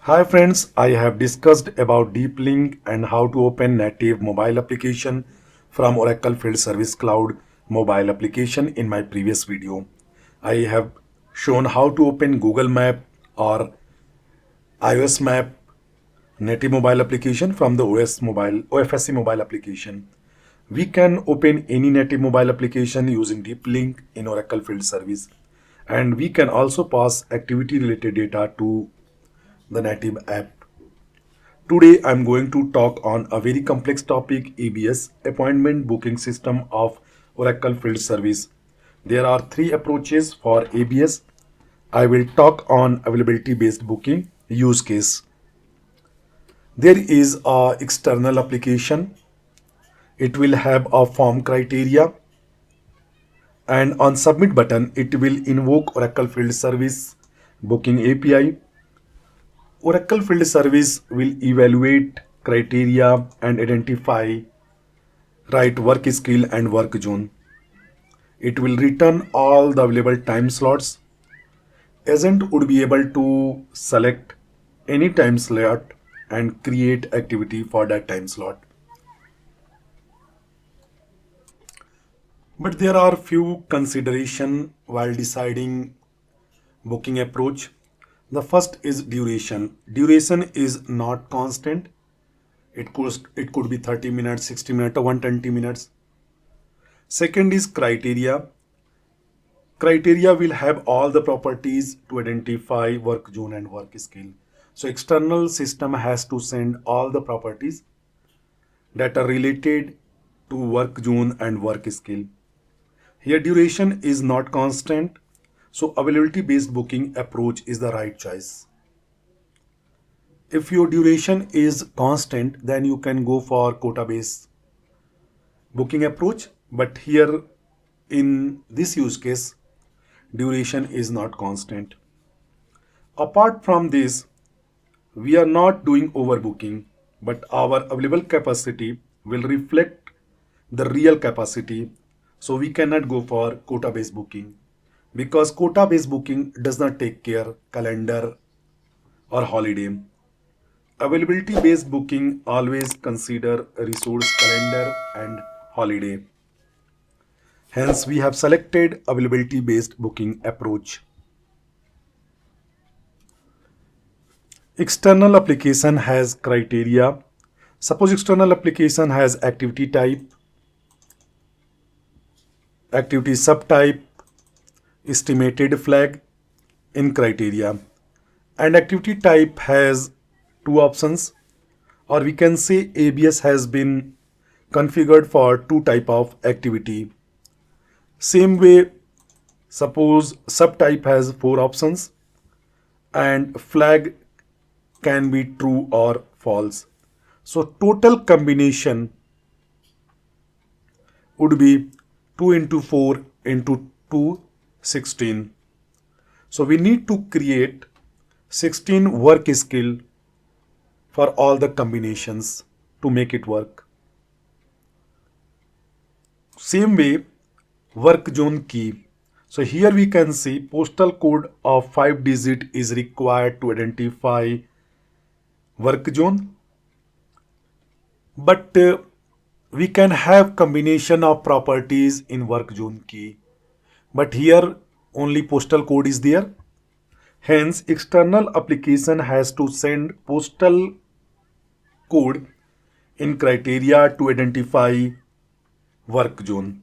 Hi friends, I have discussed about deep link and how to open native mobile application from Oracle Field Service Cloud mobile application in my previous video. I have shown how to open Google Map or iOS Map native mobile application from the OFSC mobile application. We can open any native mobile application using deep link in Oracle Field Service, and we can also pass activity related data to the native app. Today I'm going to talk on a very complex topic, ABS, appointment booking system of Oracle Field Service. There are three approaches for ABS. I will talk on availability based booking use case. There is a external application. It will have a form criteria, and on submit button it will invoke Oracle Field Service booking API. Oracle Field Service will evaluate criteria and identify right work skill and work zone. It will return all the available time slots. Agent would be able to select any time slot and create activity for that time slot. But there are few consideration while deciding booking approach. The first is duration. Duration is not constant. It could be 30 minutes, 60 minutes, or 120 minutes. Second is criteria. Criteria will have all the properties to identify work zone and work skill. So external system has to send all the properties that are related to work zone and work skill. Here duration is not constant, so availability based booking approach is the right choice. If your duration is constant, then you can go for quota based booking approach, but here in this use case duration is not constant. Apart from this, we are not doing overbooking, but our available capacity will reflect the real capacity. So we cannot go for quota based booking because quota based booking does not take care calendar or holiday. Availability based booking always consider resource calendar and holiday. Hence we have selected availability based booking approach. External application has criteria. Suppose external application has activity type, activity subtype, estimated flag in criteria, and activity type has two options, or we can say ABS has been configured for two type of activity. Same way, suppose subtype has four options and flag can be true or false. So total combination would be 2 into 4 into 2, 16. So we need to create 16 work skill for all the combinations to make it work. Same way, work zone key. So here we can see postal code of 5 digit is required to identify work zone, but we can have combination of properties in work zone key, but here only postal code is there. Hence external application has to send postal code in criteria to identify work zone,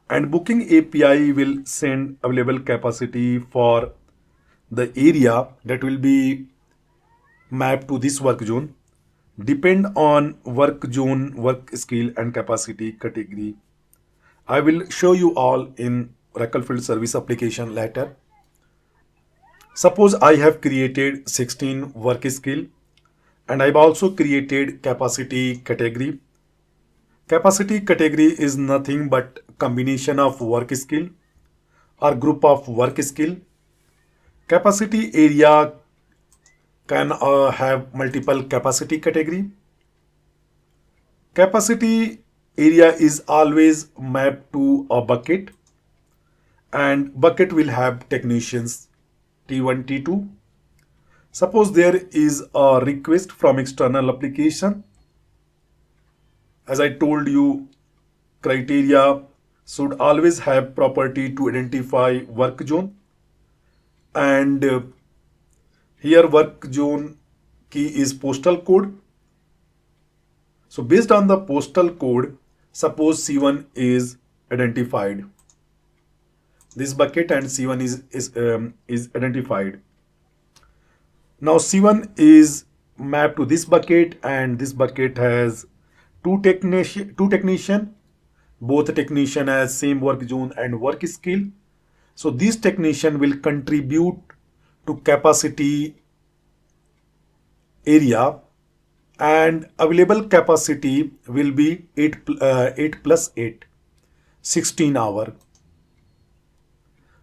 and booking API will send available capacity for the area that will be mapped to this work zone depend on work zone, work skill and capacity category. I will show you all in Oracle Field Service application later. Suppose I have created 16 work skill and I've also created capacity category. Capacity category is nothing but combination of work skill or group of work skill. Capacity area can have multiple capacity category. Capacity area is always mapped to a bucket, and bucket will have technicians T1, T2. Suppose there is a request from external application. As I told you, criteria should always have property to identify work zone, and here work zone key is postal code. So based on the postal code, suppose C1 is identified. This bucket and C1 is identified. Now C1 is mapped to this bucket, and this bucket has two technician. Both technician has same work zone and work skill. So this technician will contribute to capacity area, and available capacity will be 8 plus 8, 16 hour.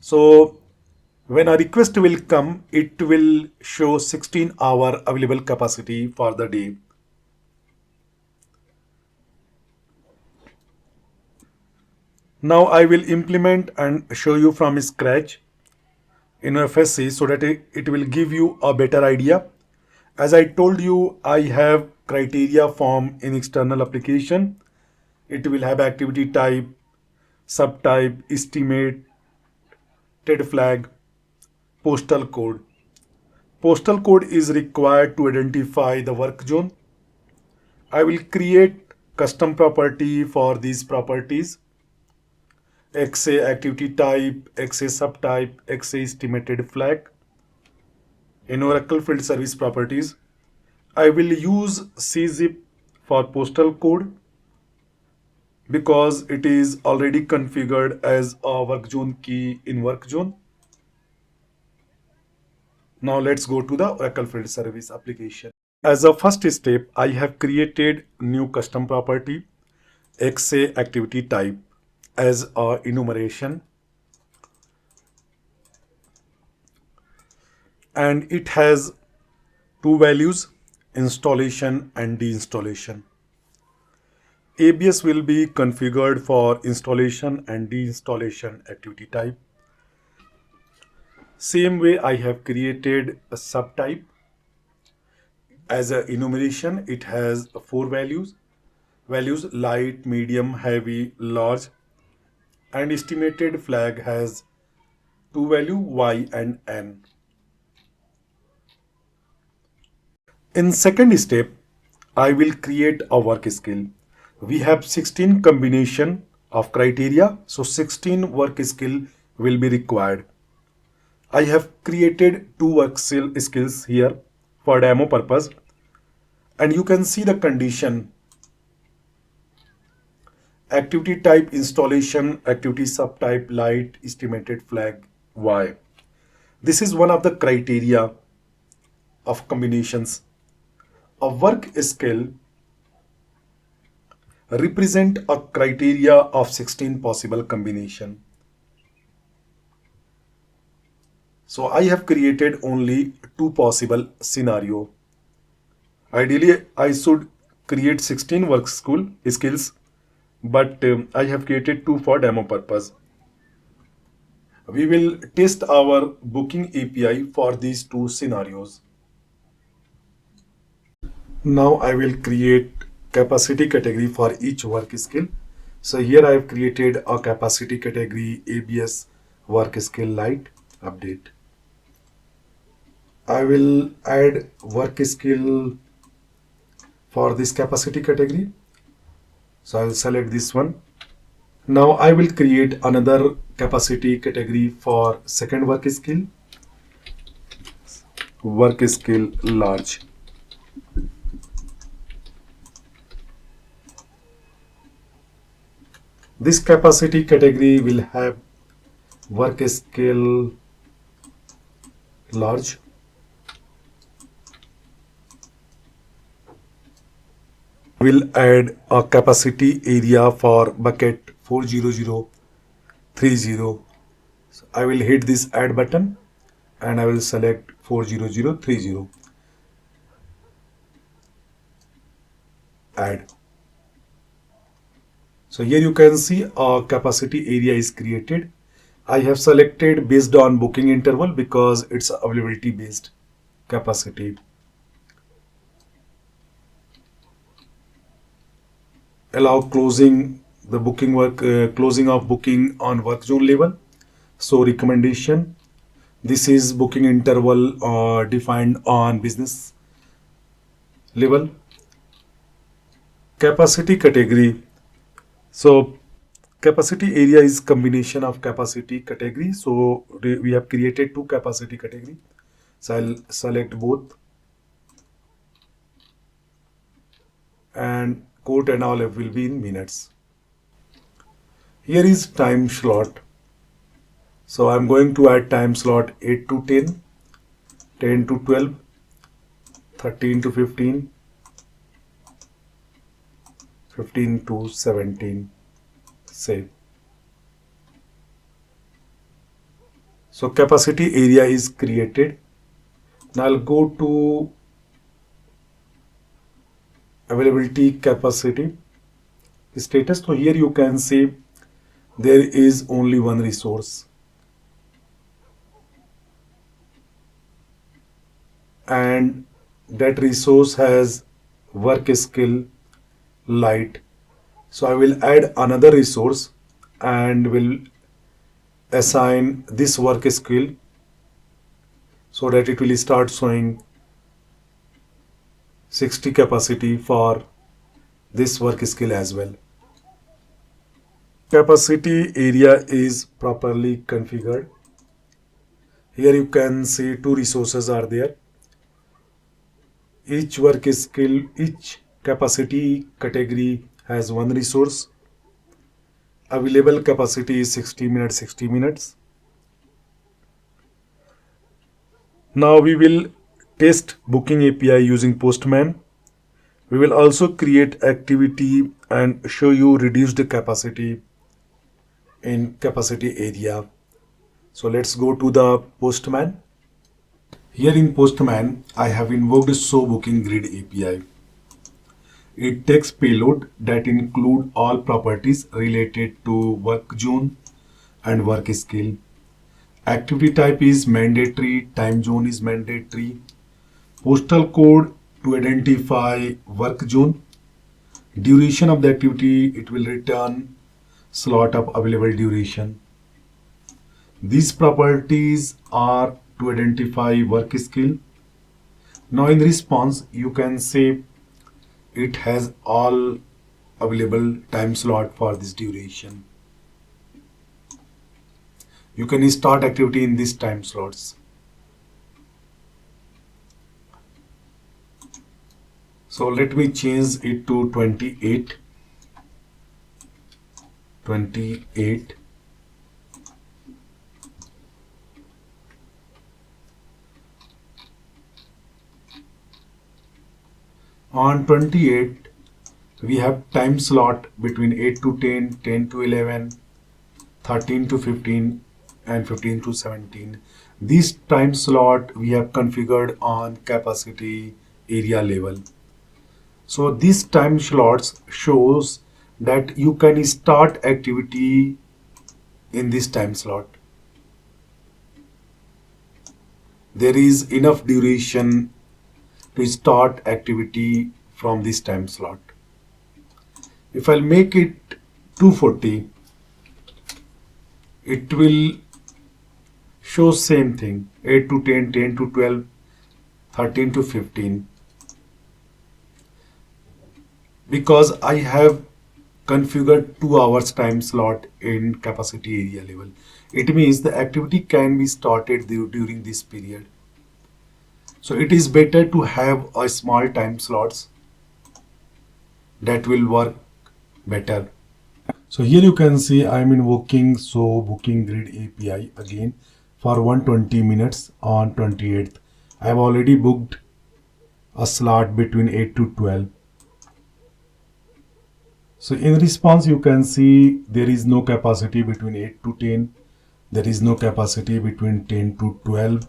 So when a request will come, it will show 16-hour available capacity for the day. Now I will implement and show you from scratch in OFSC so that it will give you a better idea. As I told you, I have criteria form in external application. It will have activity type, subtype, estimated flag, postal code. Postal code is required to identify the work zone. I will create custom property for these properties. XA activity type, XA subtype, XA estimated flag. In Oracle Field Service properties, I will use czip for postal code because it is already configured as a work zone key in work zone. Now let's go to the Oracle Field Service application. As a first step, I have created new custom property XA activity type as a enumeration, and it has two values, installation and deinstallation. ABS will be configured for installation and deinstallation activity type. Same way, I have created a subtype as an enumeration. It has four values light, medium, heavy, large, and estimated flag has two value Y and N. In second step, I will create a work skill. We have 16 combination of criteria, so 16 work skill will be required. I have created two work skills here for demo purpose, and you can see the condition. Activity type installation, activity subtype light, estimated flag Y. This is one of the criteria of combinations. A work skill represent a criteria of 16 possible combination. So I have created only two possible scenario. Ideally, I should create 16 work skills, but I have created two for demo purpose. We will test our booking API for these two scenarios. Now I will create capacity category for each work skill. So here I have created a capacity category ABS work skill light update. I will add work skill for this capacity category. So I will select this one. Now I will create another capacity category for second work skill large. This capacity category will have work skill large. Will add a capacity area for bucket 40030. So I will hit this add button and I will select 40030. Add. So here you can see a capacity area is created. I have selected based on booking interval because it's availability based capacity. Allow closing of booking on work zone level. So recommendation, this is booking interval defined on business level. Capacity category. So capacity area is combination of capacity category. So we have created two capacity category. So I'll select both, and quote and all will be in minutes. Here is time slot. So I'm going to add time slot 8 to 10, 10 to 12, 13 to 15, 15 to 17. Save. So capacity area is created. Now I'll go to availability capacity status. So here you can see there is only one resource, and that resource has work skill light. So I will add another resource and will assign this work skill so that it will start showing 60 capacity for this work skill as well. Capacity area is properly configured. Here you can see two resources are there. Each work skill, each capacity category has one resource. Available capacity is 60 minutes, 60 minutes. Now we will test booking API using Postman. We will also create activity and show you reduced capacity in capacity area. So let's go to the Postman. Here in Postman, I have invoked Show Booking Grid API. It takes payload that include all properties related to work zone and work skill. Activity type is mandatory, time zone is mandatory, postal code to identify work zone, duration of the activity, it will return slot of available duration. These properties are to identify work skill. Now in response, you can say it has all available time slot for this duration. You can start activity in these time slots. So let me change it to 28. 28. On 28, we have time slot between 8 to 10, 10 to 11, 13 to 15, and 15 to 17. This time slot we have configured on capacity area level. So these time slots shows that you can start activity in this time slot. There is enough duration to start activity from this time slot. If I'll make it 240, it will show same thing, 8 to 10, 10 to 12, 13 to 15. Because I have configured 2 hours time slot in capacity area level. It means the activity can be started during this period. So it is better to have a small time slots that will work better. So here you can see I am invoking Show Booking Grid API again for 120 minutes on 28th. I have already booked a slot between 8 to 12. So in response, you can see there is no capacity between 8 to 10. There is no capacity between 10 to 12.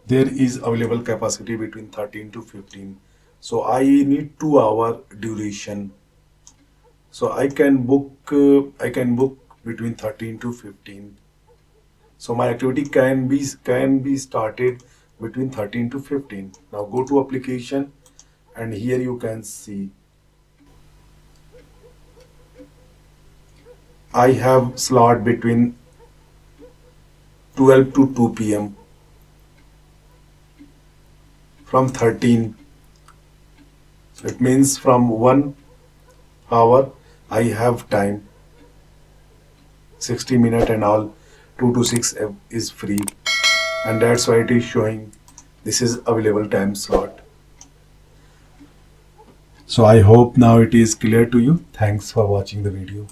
There is available capacity between 13 to 15. So I need 2 hour duration. So I can book between 13 to 15. So my activity can be started between 13 to 15. Now go to application, and here you can see I have slot between 12 to 2 p.m. from 13. So it means from 1 hour I have time, 60 minutes and all. 2 to 6 is free, and that's why it is showing this is available time slot. So I hope now it is clear to you. Thanks for watching the video.